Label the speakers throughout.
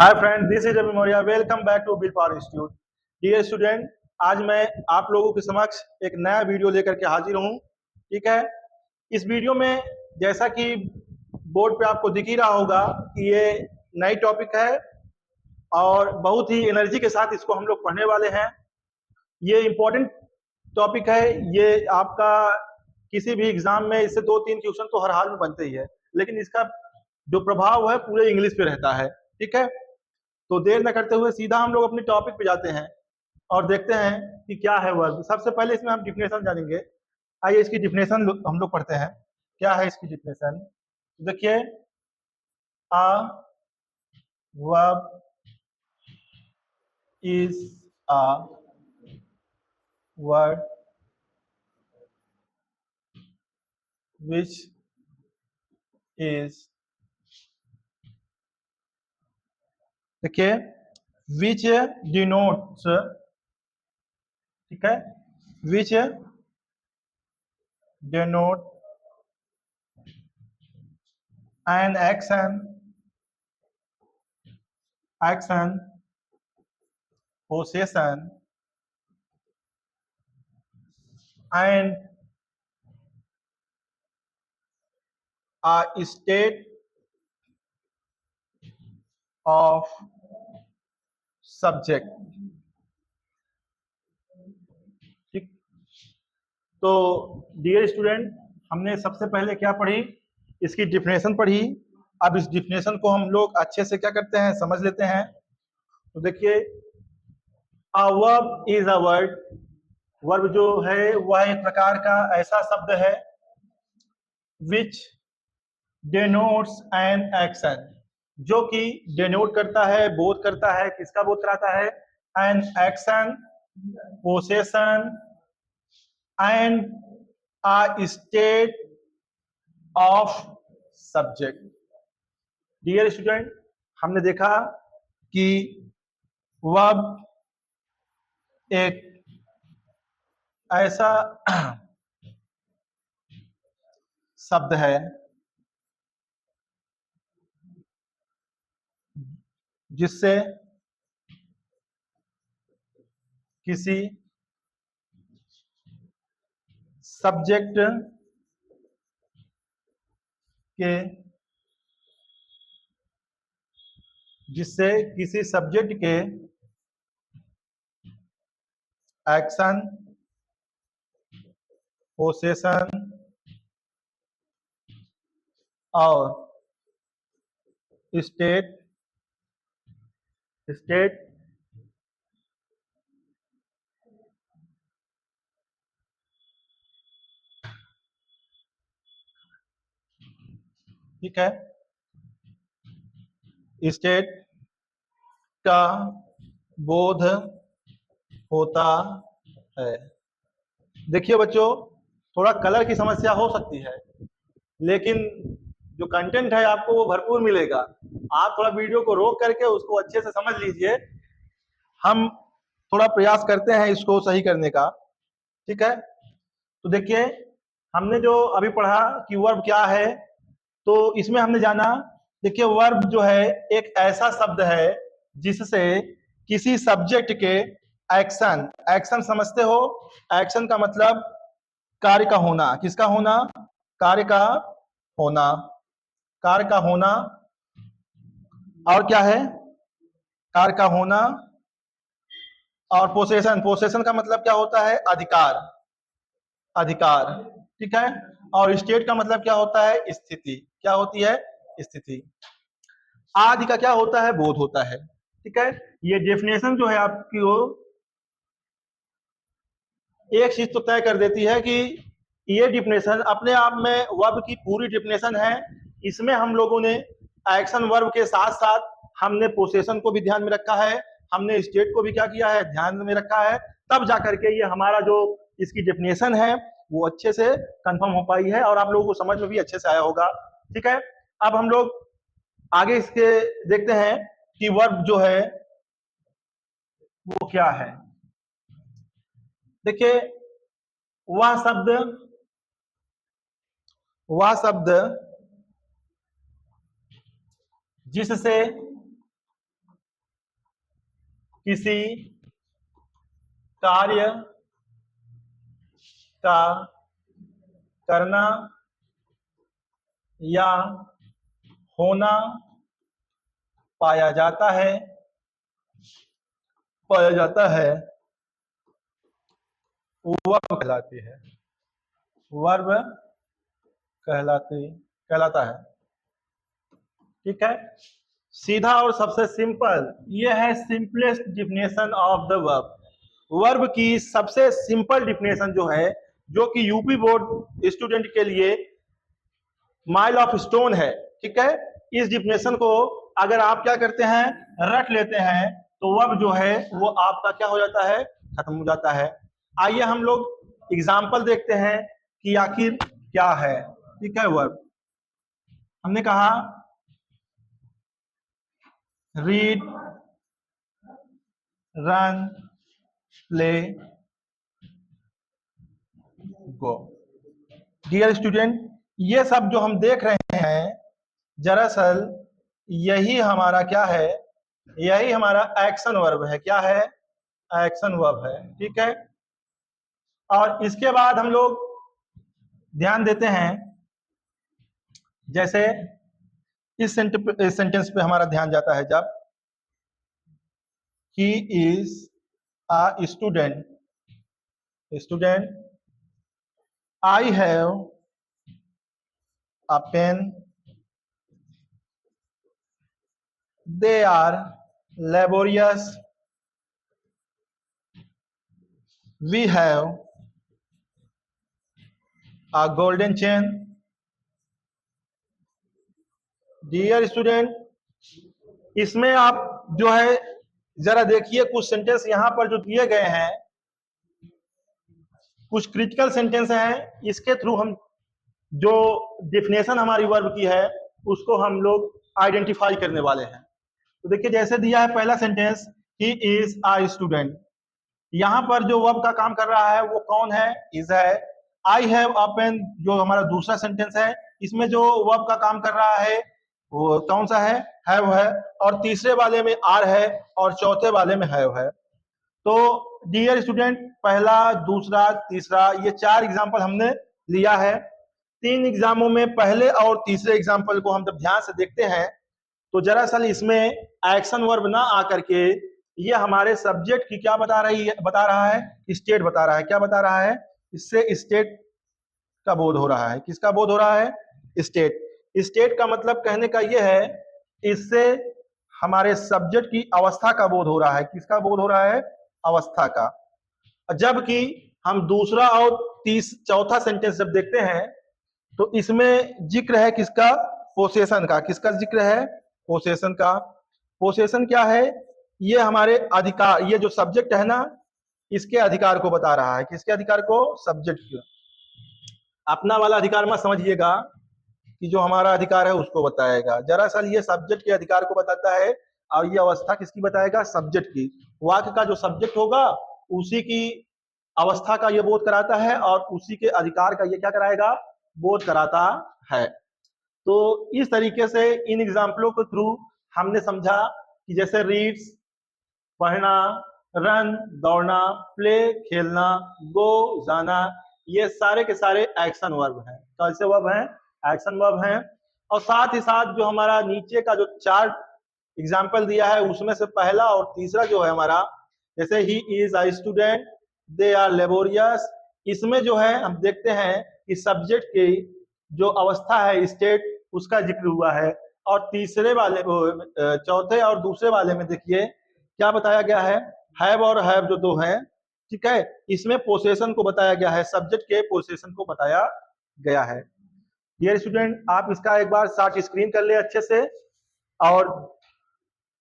Speaker 1: Hi friend, this is Abhi Maurya. Welcome back to Will Power Institute. Dear student, आज मैं आप लोगों के समक्ष एक नया वीडियो लेकर के हाजिर हूँ। ठीक है। इस वीडियो में जैसा कि बोर्ड पे आपको दिख ही रहा होगा कि ये नई टॉपिक है और बहुत ही एनर्जी के साथ इसको हम लोग पढ़ने वाले हैं। ये इम्पोर्टेंट टॉपिक है। ये आपका किसी भी एग्जाम में इससे 2-3 क्वेश्चन तो हर हाल में बनते ही है, लेकिन इसका जो प्रभाव है पूरे इंग्लिश पे रहता है। ठीक है। तो देर न करते हुए सीधा हम लोग अपने टॉपिक पे जाते हैं और देखते हैं कि क्या है वर्ब। सबसे पहले इसमें हम डिफिनेशन जानेंगे। आइए इसकी डिफिनेशन हम लोग पढ़ते हैं। क्या है इसकी डिफिनेशन? देखिए, a verb is a word which is, देखिए, विच डिनोट्स, ठीक है, which denote an action possession and a state of subject। ठीक। तो डियर स्टूडेंट, हमने सबसे पहले क्या पढ़ी? इसकी डिफिनेशन पढ़ी। अब इस डिफिनेशन को हम लोग अच्छे से क्या करते हैं, समझ लेते हैं। तो देखिए, a verb is a word. Verb जो है वह एक प्रकार का ऐसा शब्द है विच डेनोट्स एन एक्शन, जो कि डेनोट करता है, बोध करता है। किसका बोध कराता है? An action possession and a state of subject। Dear student, हमने देखा कि वर्ब एक ऐसा शब्द है जिससे किसी सब्जेक्ट के एक्शन पोसेशन और स्टेट स्टेट ठीक है, स्टेट का बोध होता है। देखिए बच्चों, थोड़ा कलर की समस्या हो सकती है, लेकिन जो कंटेंट है आपको वो भरपूर मिलेगा। आप थोड़ा वीडियो को रोक करके उसको अच्छे से समझ लीजिए। हम थोड़ा प्रयास करते हैं इसको सही करने का। ठीक है। तो देखिए, हमने जो अभी पढ़ा कि वर्ब क्या है, तो इसमें हमने जाना। देखिए, वर्ब जो है एक ऐसा शब्द है जिससे किसी सब्जेक्ट के एक्शन, एक्शन समझते हो? एक्शन का मतलब कार्य का होना। किसका होना? कार्य का होना। कार्य का होना और क्या है? कार्य का होना। और पोसेशन, पोसेशन का मतलब क्या होता है? अधिकार, अधिकार। ठीक है। और स्टेट का मतलब क्या होता है? स्थिति। क्या होती है? स्थिति। आदि का क्या होता है? बोध होता है। ठीक है। ये डेफिनेशन जो है आपकी वो एक चीज तो तय कर देती है कि ये डिफिनेशन अपने आप में वर्ब की पूरी डिफिनेशन है। इसमें हम लोगों ने एक्शन वर्ब के साथ साथ हमने पोसेशन को भी ध्यान में रखा है, हमने स्टेट को भी क्या किया है? ध्यान में रखा है। तब जाकर के ये हमारा जो इसकी डिफिनेशन है वो अच्छे से कंफर्म हो पाई है और आप लोगों को समझ में भी अच्छे से आया होगा। ठीक है। अब हम लोग आगे इसके देखते हैं कि वर्ब जो है वो क्या है। देखिए, वह शब्द वह शब्द जिससे किसी कार्य का करना या होना पाया जाता है वर्ब कहलाती है, वर्ब कहलाता है। ठीक है, सीधा और सबसे सिंपल ये है simplest definition of the verb. Verb की सबसे सिंपल डिफिनेशन जो है, जो कि यूपी बोर्ड स्टूडेंट के लिए माइल ऑफ स्टोन है। ठीक है, इस डिफिनेशन को अगर आप क्या करते हैं, रख लेते हैं, तो वर्ब जो है वो आपका क्या हो जाता है, खत्म हो जाता है। आइए हम लोग एग्जाम्पल देखते हैं कि आखिर क्या है। ठीक है, वर्ब हमने कहा रीड, रन, प्ले, गो। डियर स्टूडेंट, ये सब जो हम देख रहे हैं दरअसल यही हमारा क्या है, यही हमारा एक्शन वर्ब है। क्या है, एक्शन वर्ब है। ठीक है, और इसके बाद हम लोग ध्यान देते हैं, जैसे इस सेंटेंस पे हमारा ध्यान जाता है जब he is a student, I have a pen, they are laborious, we have a golden chain। Dear student, इसमें आप जो है जरा देखिए, कुछ सेंटेंस यहाँ पर जो दिए गए हैं कुछ क्रिटिकल सेंटेंस हैं, इसके थ्रू हम जो डिफिनेशन हमारी वर्ब की है उसको हम लोग आइडेंटिफाई करने वाले हैं। तो देखिए, जैसे दिया है पहला sentence, he is a student. यहाँ पर जो वर्ब का काम कर रहा है वो कौन है, इज है। आई हैव अ पेन जो हमारा दूसरा सेंटेंस है, इसमें जो वर्ब का काम कर रहा है वो कौन सा है, हैव है। और तीसरे वाले में आर है और चौथे वाले में हैव है। तो डियर स्टूडेंट, पहला, दूसरा, तीसरा, ये 4 एग्जाम्पल हमने लिया है। 3 एग्जामों में पहले और तीसरे एग्जाम्पल को हम जब ध्यान से देखते हैं तो दरअसल इसमें एक्शन वर्ब ना आकर के ये हमारे सब्जेक्ट की क्या बता रहा है, स्टेट बता रहा है। क्या बता रहा है, इससे स्टेट का बोध हो रहा है। किसका बोध हो रहा है, स्टेट। स्टेट का मतलब कहने का यह है, इससे हमारे सब्जेक्ट की अवस्था का बोध हो रहा है। किसका बोध हो रहा है, अवस्था का। जबकि हम दूसरा और चौथा सेंटेंस जब देखते हैं तो इसमें जिक्र है किसका, पोसेशन का। किसका जिक्र है, पोसेशन का। पोसेशन क्या है, ये हमारे अधिकार, ये जो सब्जेक्ट है ना इसके अधिकार को बता रहा है। किसके अधिकार को, सब्जेक्ट के। अपना वाला अधिकार मत समझिएगा कि जो हमारा अधिकार है उसको बताएगा, दरअसल ये सब्जेक्ट के अधिकार को बताता है। और ये अवस्था किसकी बताएगा, सब्जेक्ट की। वाक्य का जो सब्जेक्ट होगा उसी की अवस्था का ये बोध कराता है और उसी के अधिकार का ये क्या कराएगा, बोध कराता है। तो इस तरीके से इन एग्जाम्पलों के थ्रू हमने समझा कि जैसे रीड्स पढ़ना, रन दौड़ना, प्ले खेलना, गो जाना, ये सारे के सारे एक्शन वर्ब हैं। कैसे वर्ब हैं, एक्शन वर्ब हैं। और साथ ही साथ जो हमारा नीचे का जो 4 एग्जाम्पल दिया है उसमें से पहला और तीसरा जो है हमारा, जैसे he is a student, they are laborious, इसमें जो है हम देखते हैं कि सब्जेक्ट की जो अवस्था है, स्टेट, उसका जिक्र हुआ है। और तीसरे वाले चौथे और दूसरे वाले में देखिए क्या बताया गया है, हैव और हैव जो दो हैं। ठीक है, इसमें पोसेशन को बताया गया है, सब्जेक्ट के पोसेशन को बताया गया है। डियर स्टूडेंट, आप इसका एक बार शॉर्ट स्क्रीन कर ले अच्छे से, और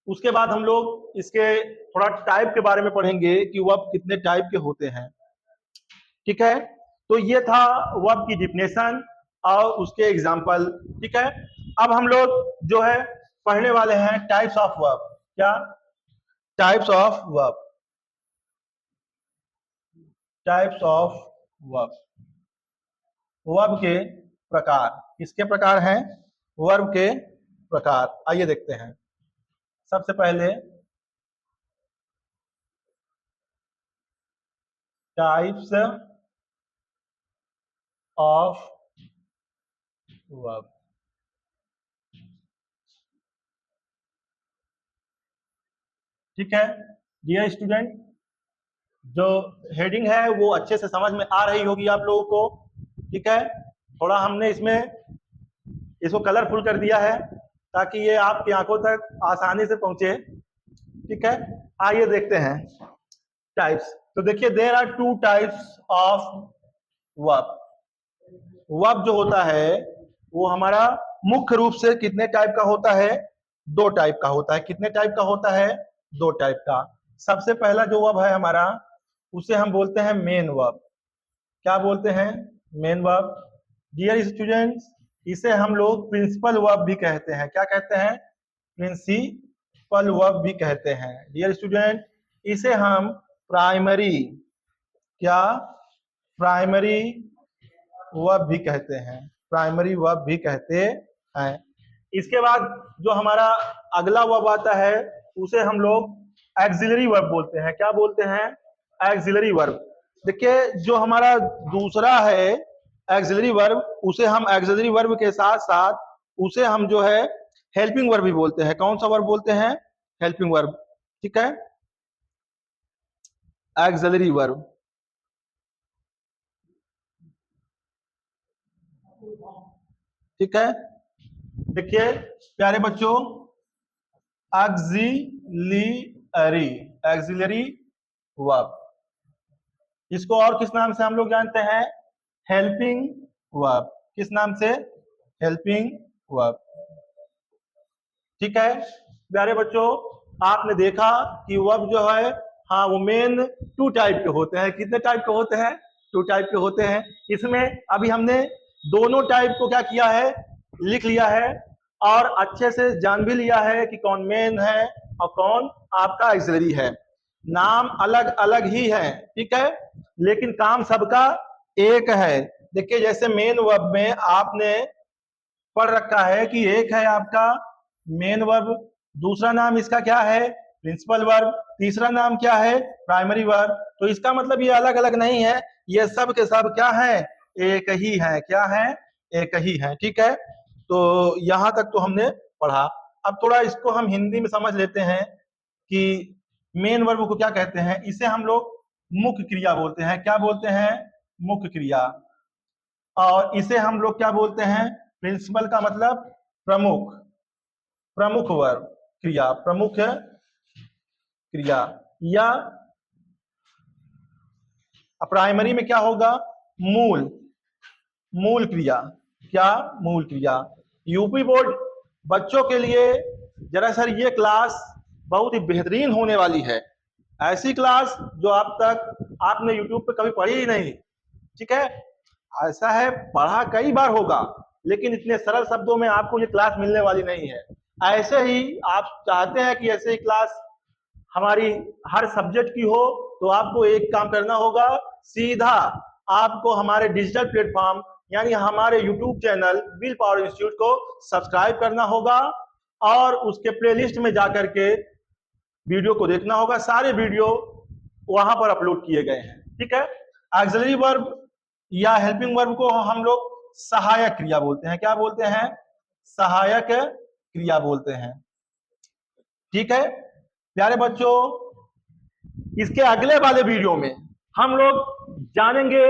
Speaker 1: उसके बाद हम लोग इसके थोड़ा टाइप के बारे में पढ़ेंगे कि वर्ब कितने टाइप के होते हैं। ठीक है, तो ये था वर्ब की डिफिनेशन और उसके एग्जाम्पल। ठीक है, अब हम लोग जो है पढ़ने वाले हैं टाइप्स ऑफ वर्ब। क्या, types of verb. Types of verb, verb के प्रकार। किसके प्रकार हैं, वर्ब के प्रकार। आइए देखते हैं। सबसे पहले टाइप्स ऑफ वर्ब। ठीक है डियर स्टूडेंट, जो हेडिंग है वो अच्छे से समझ में आ रही होगी आप लोगों को। ठीक है, थोड़ा हमने इसको कलरफुल कर दिया है ताकि ये आपकी आंखों तक आसानी से पहुंचे। ठीक है, आइए देखते हैं टाइप्स। तो देखिए there are two types of verb. Verb जो होता है वो हमारा मुख्य रूप से कितने टाइप का होता है? दो टाइप का होता है। कितने टाइप का होता है? दो टाइप का। सबसे पहला जो वर्ब है हमारा, उसे हम बोलते हैं मेन वर्ब। क्या बोलते हैं? Main verb. डियर स्टूडेंट्स, इसे हम लोग प्रिंसिपल वर्ब भी कहते हैं। क्या कहते हैं? प्रिंसिपल वर्ब भी कहते हैं। डियर स्टूडेंट, इसे हम प्राइमरी, क्या, प्राइमरी वर्ब भी कहते हैं। प्राइमरी वर्ब भी कहते हैं। इसके बाद जो हमारा अगला वर्ब आता है उसे हम लोग एक्सिलरी वर्ब बोलते हैं। क्या बोलते हैं? Axillary verb. देखिए जो हमारा दूसरा है एक्सिलरी वर्ब, उसे हम एक्सिलरी वर्ब के साथ साथ उसे हम जो है हेल्पिंग वर्ब भी बोलते हैं। कौन सा वर्ब बोलते हैं? Helping verb. ठीक है, एक्सिलरी वर्ब। ठीक है, देखिए प्यारे बच्चों, एक्सिलरी, एक्सिलरी वर्ब, इसको और किस नाम से हम लोग जानते हैं? Helping verb. किस नाम से? Helping verb. ठीक है प्यारे बच्चों, आपने देखा कि वर्ब जो है, हाँ वो मेन टू टाइप के होते हैं। कितने टाइप के होते हैं? टू टाइप के होते हैं। इसमें अभी हमने दोनों टाइप को क्या किया है? लिख लिया है और अच्छे से जान भी लिया है कि कौन मेन है और कौन आपका एक्सिलरी है। नाम अलग अलग ही है, ठीक है, लेकिन काम सबका एक है। देखिए जैसे मेन वर्ब में आपने पढ़ रखा है कि एक है आपका मेन वर्ब, दूसरा नाम इसका क्या है? प्रिंसिपल वर्ब, तीसरा नाम क्या है? Primary verb. तो इसका मतलब ये अलग अलग नहीं है, ये सब के सब क्या है? एक ही है। क्या है? एक ही है। ठीक है, तो यहां तक तो हमने पढ़ा। अब थोड़ा इसको हम हिंदी में समझ लेते हैं कि मेन वर्ब को क्या कहते हैं। इसे हम लोग मुख्य क्रिया बोलते हैं। क्या बोलते हैं? मुख्य क्रिया। और इसे हम लोग क्या बोलते हैं? प्रिंसिपल का मतलब प्रमुख, प्रमुख वर्ब क्रिया, प्रमुख क्रिया। या प्राइमरी में क्या होगा? मूल, मूल क्रिया। क्या? मूल क्रिया। यूपी बोर्ड बच्चों के लिए जरा सर ये क्लास बहुत ही बेहतरीन होने वाली है। ऐसी क्लास जो आप तक आपने यूट्यूब पे कभी पढ़ी ही नहीं। ठीक है, ऐसा है पढ़ा कई बार होगा लेकिन इतने सरल शब्दों में आपको ये क्लास मिलने वाली नहीं है। ऐसे ही आप चाहते हैं कि ऐसे ही क्लास हमारी हर सब्जेक्ट की हो, तो आपको एक काम करना होगा, सीधा आपको हमारे डिजिटल प्लेटफॉर्म यानी हमारे YouTube channel will power institute को सब्सक्राइब करना होगा और उसके प्लेलिस्ट में जाकर के वीडियो को देखना होगा। सारे वीडियो वहां पर अपलोड किए गए हैं। ठीक है, ऑक्सिलरी वर्ब या हेल्पिंग वर्ब को हम लोग सहायक क्रिया बोलते हैं। क्या बोलते हैं? सहायक क्रिया बोलते हैं। ठीक है प्यारे बच्चों, इसके अगले वाले वीडियो में हम लोग जानेंगे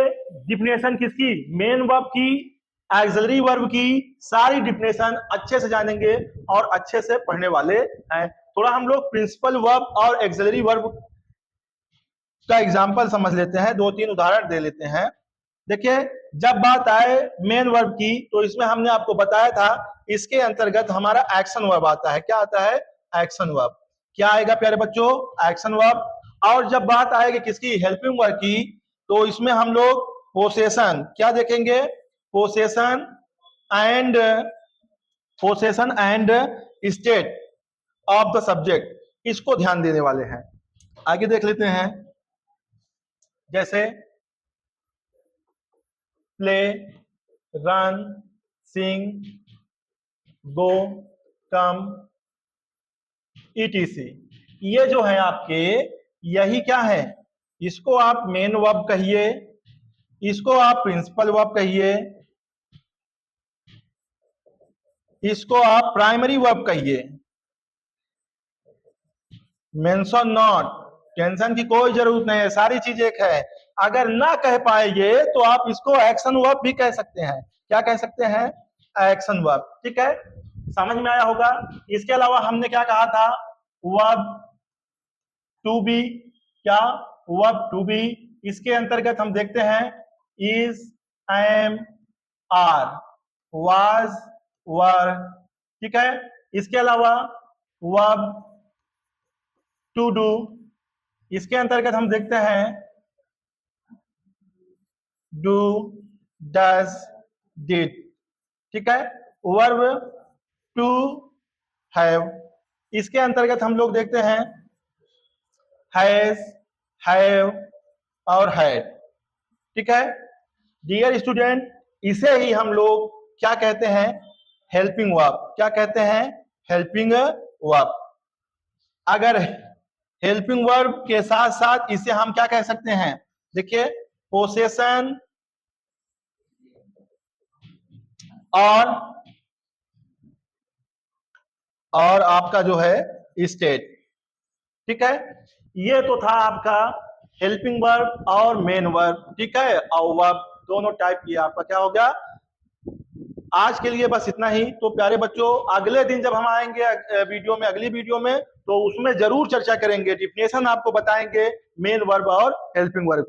Speaker 1: डिफिनेशन किसकी? मेन वर्ब की, ऑक्सिलरी वर्ब की, सारी डिफिनेशन अच्छे से जानेंगे और अच्छे से पढ़ने वाले हैं। थोड़ा हम लोग प्रिंसिपल वर्ब और ऑक्सिलरी वर्ब का एग्जांपल समझ लेते हैं, दो तीन उदाहरण दे लेते हैं। देखिए जब बात आए मेन वर्ब की तो इसमें हमने आपको बताया था इसके अंतर्गत हमारा एक्शन वर्ब आता है। क्या आता है? Action verb. क्या आएगा प्यारे बच्चों? Action verb. और जब बात आएगी किसकी? हेल्पिंग वर्ब की, तो इसमें हम लोग पोसेशन, क्या देखेंगे? Possession and, possession and state of the subject, इसको ध्यान देने वाले हैं। आगे देख लेते हैं, जैसे प्ले, रन, सिंग, गो, कम, ईटीसी। ये जो है आपके, यही क्या है? इसको आप मेन वर्ब कहिए, इसको आप प्रिंसिपल वर्ब कहिए, इसको आप प्राइमरी वर्ब कहिए। मेंशन नॉट, टेंशन की कोई जरूरत नहीं है, सारी चीज एक है। अगर ना कह पाएंगे तो आप इसको एक्शन वर्ब भी कह सकते हैं। क्या कह सकते हैं? Action verb. ठीक है, समझ में आया होगा। इसके अलावा हमने क्या कहा था? Verb to be. क्या? Verb to be. इसके अंतर्गत हम देखते हैं is, am, are, was, were. ठीक है, इसके अलावा वर्ब टू डू, इसके अंतर्गत हम देखते हैं डू, डज, डिड। ठीक है, वर्ब टू हैव, इसके अंतर्गत हम लोग देखते हैं हैज, हैव और हैड। ठीक है डियर स्टूडेंट, इसे ही हम लोग क्या कहते हैं? Helping verb. क्या कहते हैं? Helping verb. अगर हेल्पिंग वर्ब के साथ साथ इसे हम क्या कह सकते हैं? देखिए, पोसेशन और आपका जो है स्टेट। ठीक है, ये तो था आपका हेल्पिंग वर्ब और मेन वर्ब। ठीक है, और वर्ब दोनों टाइप की आपका क्या हो गया। आज के लिए बस इतना ही। तो प्यारे बच्चों, अगले दिन जब हम आएंगे वीडियो में, अगली वीडियो में, तो उसमें जरूर चर्चा करेंगे, डिफिनेशन आपको बताएंगे मेन वर्ब और हेल्पिंग वर्ब।